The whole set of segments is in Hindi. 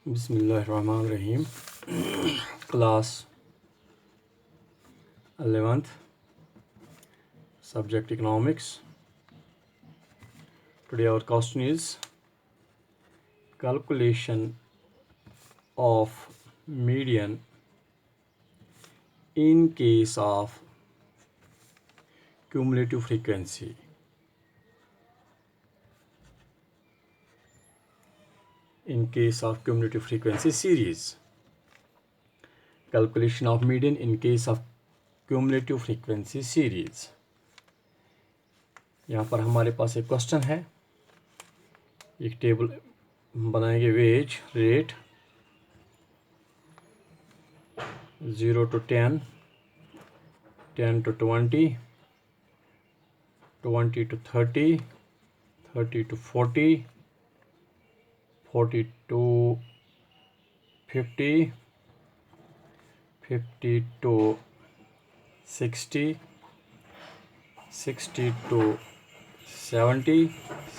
Bismillahirrahmanirrahim. Class 11th, subject economics. Today our question is calculation of median in case of cumulative frequency. In case of cumulative frequency series. Calculation of median in case of cumulative frequency series. यहाँ पर हमारे पास एक क्वेश्चन है, एक टेबल बनाएंगे, wage rate 0 to 10, 10 to 20, 20 to 30, 30 to 40, 40 to 50, 50 to 60, 60 to 70,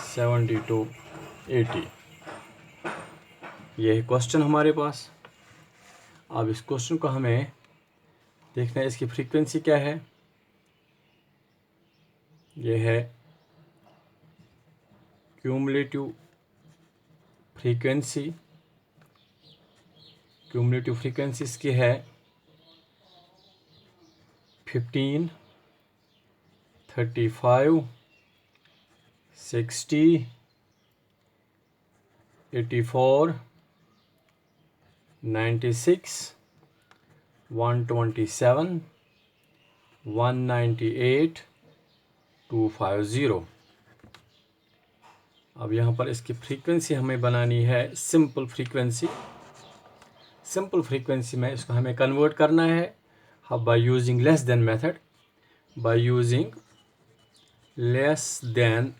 70 to 80. ये है क्वेश्चन हमारे पास. अब इस क्वेश्चन को हमें देखना है इसकी फ्रीक्वेंसी क्या है. ये है क्यूमुलेटिव फ्रीक्वेंसी. क्यूमुलेटिव फ्रीक्वेंसी इसकी है 15, 35, 60, 84, 96, 127, 198, 250. अब यहाँ पर इसकी फ्रीक्वेंसी हमें बनानी है सिंपल फ्रीक्वेंसी. सिंपल फ्रीक्वेंसी में इसको हमें कन्वर्ट करना है by using less than method. By using less than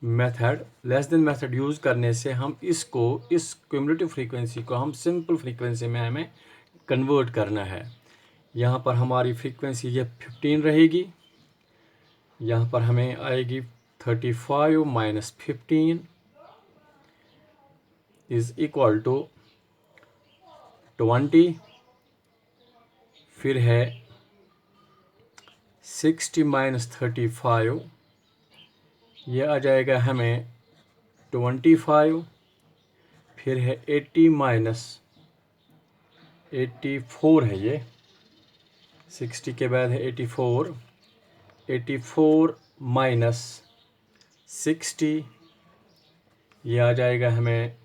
method use करने से हम इसको, इस क्यूमुलेटिव फ्रीक्वेंसी को हम सिंपल फ्रीक्वेंसी में हमें कन्वर्ट करना है. यहाँ पर हमारी फ्रीक्वेंसी ये 15 रहेगी. यहाँ पर हमें आएगी 35 माइनस 15 इज इक्वल टू 20. फिर है 60 माइनस 35, ये आ जाएगा हमें 25. फिर है 80 माइनस 84 है, ये 60 के बाद है 84. 84 माइनस 60, ये आ जाएगा हमें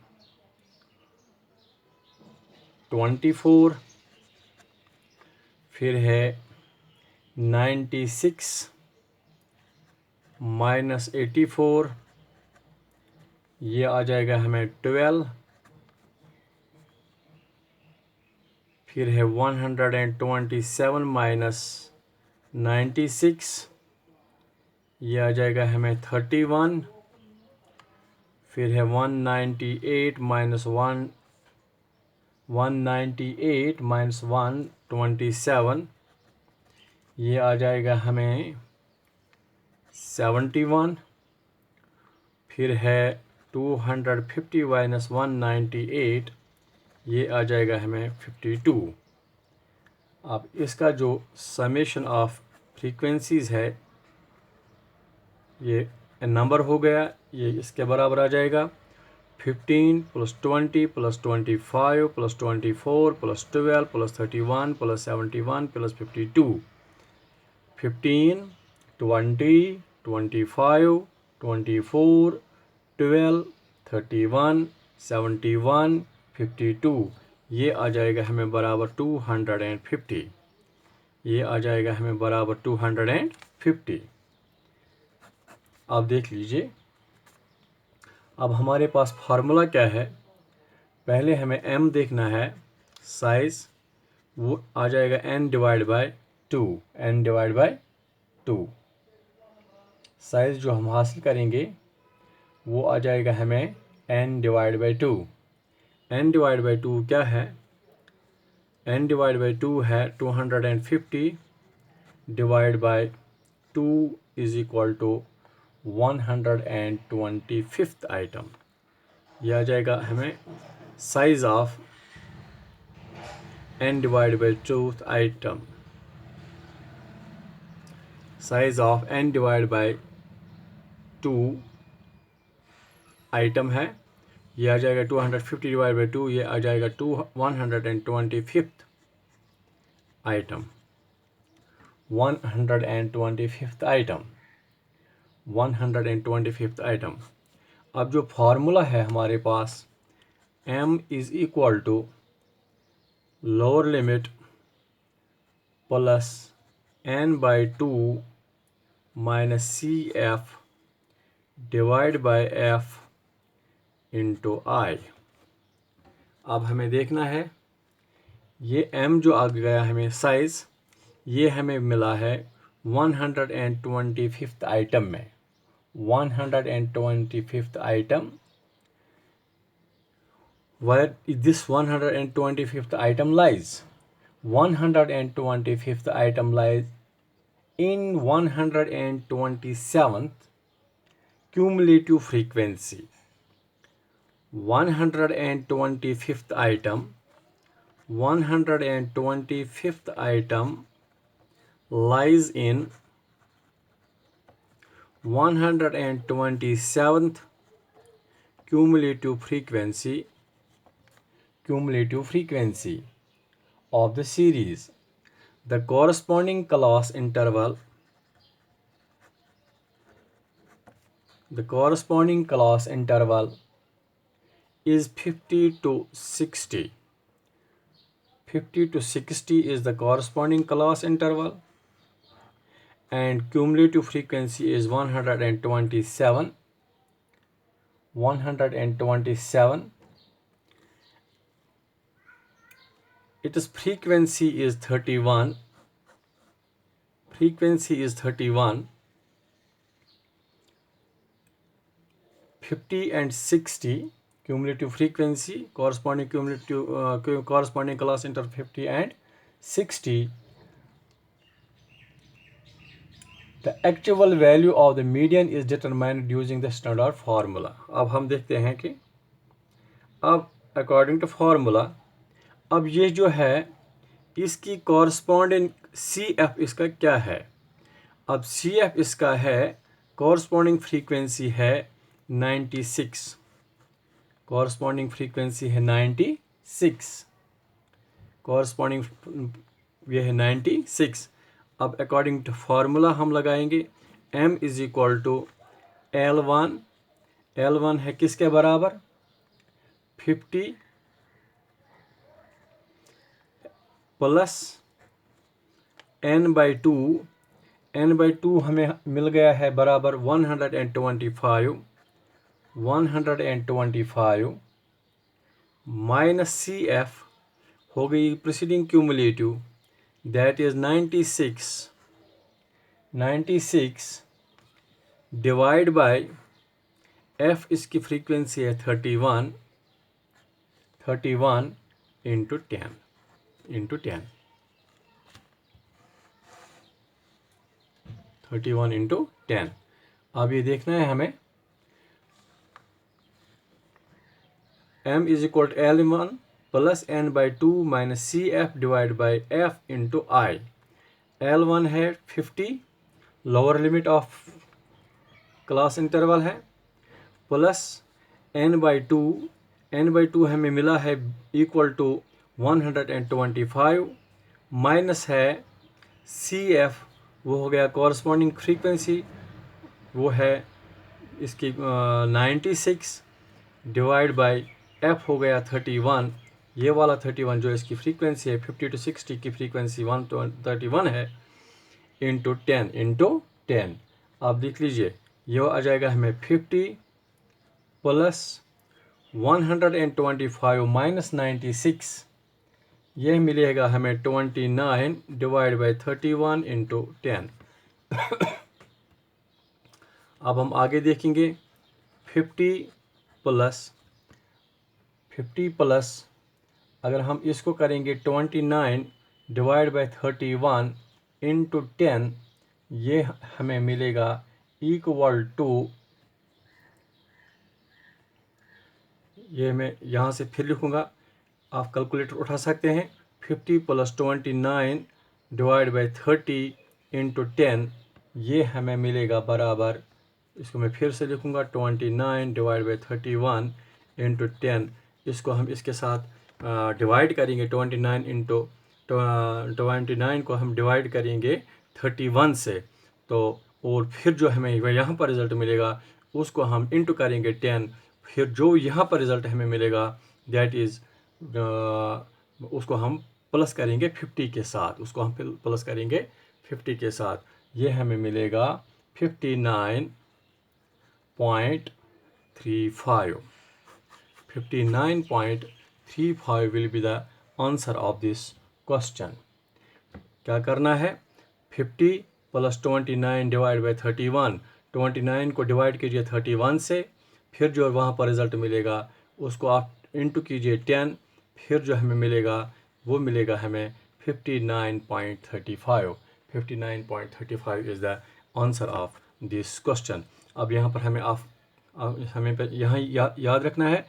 24. फिर है 96 माइनस 84, ये आ जाएगा हमें 12. फिर है 127 माइनस 96, ये आ जाएगा हमें 31. फिर है 198 माइनस 127, ये आ जाएगा हमें 71. फिर है 250 माइनस 198, ये आ जाएगा हमें 52. अब इसका जो समेशन ऑफ फ्रीक्वेंसीज है ये नंबर हो गया, ये इसके बराबर आ जाएगा 15 plus 20 plus 25 plus 24 plus 12 plus 31 plus 71 plus 52. 15, 20, 25, 24, 12, 31, 71, 52, ये आ जाएगा हमें बराबर 250. ये आ जाएगा हमें बराबर 250. आप देख लीजिए. अब हमारे पास फार्मूला क्या है. पहले हमें m देखना है साइज़, वो आ जाएगा n divide by 2. n divide by 2 size जो हम हासिल करेंगे वो आ जाएगा हमें n divide by 2. n divide by 2 क्या है. n डिवाइड बाय 2 है 250 divide by 2 is equal to 125th item. यह आ जाएगा हमें size of n divided by 2th item, size of n divided by 2 item है, ये आ जाएगा 250 डिवाइड बाई 2, ये आ जाएगा 125th item, 125th item, 125th item. अब जो फार्मूला है हमारे पास, m is equal to lower limit plus n by 2 minus C F divide by F into I. अब हमें देखना है ये m जो आ गया हमें साइज, ये हमें मिला है 125th आइटम में, 125th item. Where this 125th item lies? 125th item lies in 127th cumulative frequency. 125th item, 125th item lies in 127th cumulative frequency of the series. The corresponding class interval is 50 to 60. 50 to 60 is the corresponding class interval, and cumulative frequency is 127. Its frequency is 31. 50 and 60 cumulative frequency, corresponding class interval 50 and 60. The actual value of the median is determined using the standard formula. अब हम देखते हैं कि अब according to formula, अब ये जो है इसकी corresponding CF इसका क्या है? अब CF इसका है corresponding frequency है 96, corresponding frequency है 96, corresponding ये है 96। अब अकॉर्डिंग टू फार्मूला हम लगाएंगे m is equal to L1, L1 है किसके बराबर 50 plus n by 2, n by 2 हमें मिल गया है बराबर 125 माइनस सी एफ हो गई preceding cumulative, that is 96 divide by F, इसकी फ्रीक्वेंसी है 31 इंटू 10 31 इंटू 10। अब ये देखना है हमें m is equal to L1 plus n by 2 minus C F divide by F into I. L1 है 50, lower limit of class interval है, प्लस n बाई 2 हमें मिला है इक्वल टू 125 माइनस है सी एफ, वो हो गया कॉरस्पॉन्डिंग फ्रीक्वेंसी, वो है इसकी 96 डिवाइड बाई एफ हो गया 31, ये वाला 31 जो इसकी फ्रीक्वेंसी है 50 to 60 की फ्रीक्वेंसी 131 है, इंटू 10। आप देख लीजिए ये आ जाएगा हमें 50 प्लस 125 माइनस 96, यह मिलेगा हमें 29 डिवाइड बाई 31 इंटू 10। अब हम आगे देखेंगे 50 प्लस अगर हम इसको करेंगे 29 डिवाइड बाई 31 इंटू 10, ये हमें मिलेगा इक्वल टू, ये मैं यहाँ से फिर लिखूँगा, आप कैलकुलेटर उठा सकते हैं। 50 + 29 डिवाइड बाई 30 इंटू 10, ये हमें मिलेगा बराबर, इसको मैं फिर से लिखूँगा 29 डिवाइड बाई 31 इंटू 10। इसको हम इसके साथ डिवाइड करेंगे 29 इंटू 29 को हम डिवाइड करेंगे 31 से, तो और फिर जो हमें यहाँ पर रिज़ल्ट मिलेगा उसको हम इंटू करेंगे 10, फिर जो यहाँ पर रिज़ल्ट हमें मिलेगा दैट इज़ उसको हम प्लस करेंगे 50 के साथ, उसको हम प्लस करेंगे 50 के साथ। ये हमें मिलेगा 59.35। 59.35 will be the answer of this question. क्या करना है, 50 + 29 डिवाइड बाई 31, 29 को डिवाइड कीजिए 31 से, फिर जो वहाँ पर रिज़ल्ट मिलेगा उसको आप इंटू कीजिए 10, फिर जो हमें मिलेगा वो मिलेगा हमें 59.35। 59.35 is the answer of this question. अब यहाँ पर हमें यहाँ याद रखना है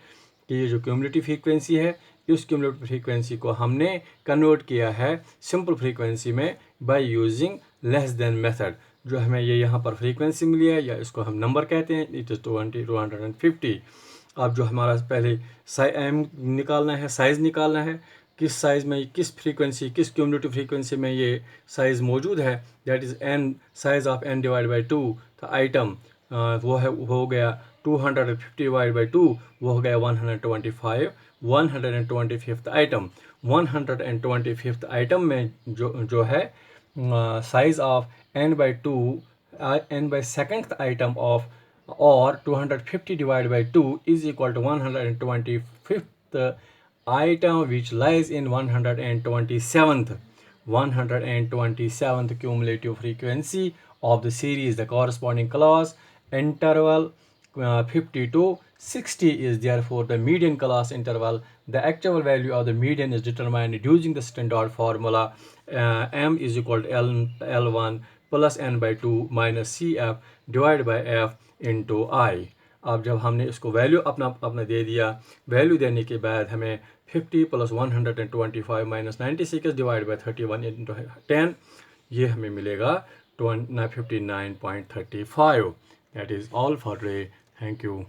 कि ये जो क्यूमुलेटिव फ्रीक्वेंसी है, इस क्यूमुलेटिव फ्रीक्वेंसी को हमने कन्वर्ट किया है सिंपल फ्रीक्वेंसी में by using less than method. जो हमें ये यहाँ पर फ्रीक्वेंसी मिली है, या इसको हम नंबर कहते हैं, इट इज़ 250। अब जो हमारा पहले एम निकालना है, साइज़ निकालना है, किस साइज़ में, किस फ्रीक्वेंसी, किस क्यूमुलेटिव फ्रीक्वेंसी में ये साइज़ मौजूद है, that is N, size of N divide by 2। तो आइटम वो हो गया 250 डिवाइड बाई 2, वो हो गया 125। 125th आइटम, 125th आइटम में जो है size of n by 2, n by second item of, और 250 divide by 2 is equal to 125th item which lies in 127th cumulative frequency of the series. The corresponding class interval 50 to 60 is therefore the median class interval. The actual value of the median is determined using the standard formula m is equal to L1 plus n by 2 minus CF divided by F into I. अब जब हमने इसको वैल्यू अपना दे दिया, वैल्यू देने के बाद हमें 50 + 125 minus 96 डिवाइड बाई 31 इंटू 10, ये हमें मिलेगा 59.35। That is all for today. Thank you.